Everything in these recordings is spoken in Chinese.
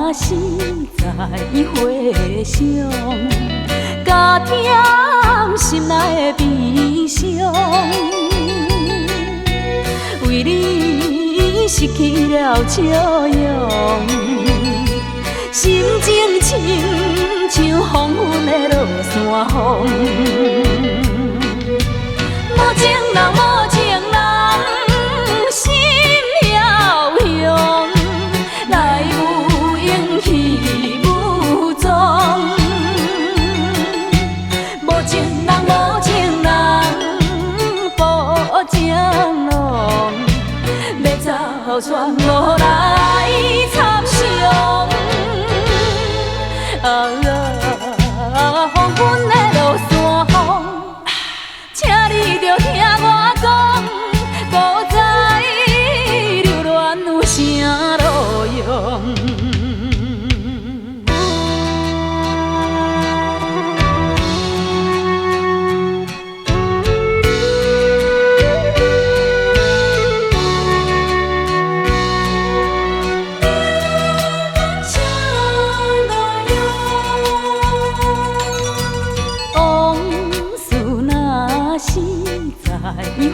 若是再回想，加添心内的悲伤，为你失去了笑容，心情亲像黄昏的落山风。无情人，无情人，心渺渺，来有勇气无踪。无情人，无情人，不情浓，要走全无来插上。黄昏的落山风，请你着听我讲，不知流恋有啥路用。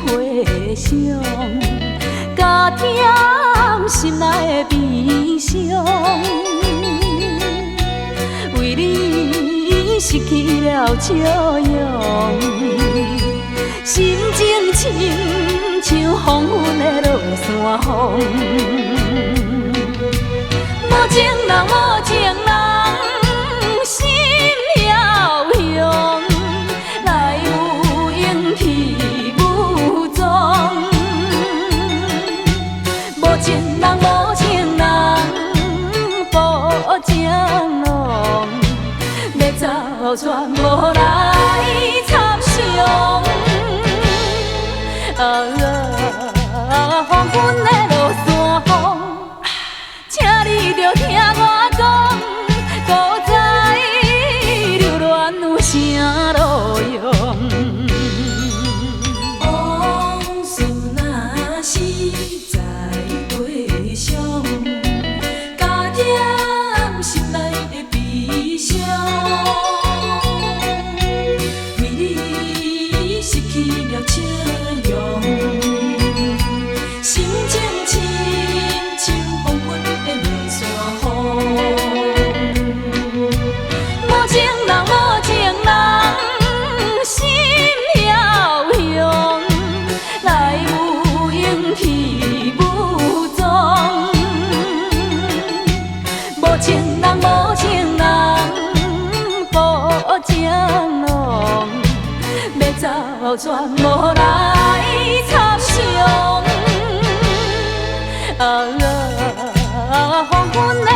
回想，加添心内的悲伤，为你失去了笑容，心情亲像黄昏的落山风。无情人，无情人，心渺渺，来有勇气。无情人，无情人，不情浓，要走全无来插上。黄昏的落山风，请你着听我讲，不知流恋有啥路用。无情人，无情人，不情浓，要走全无来插上。黄昏的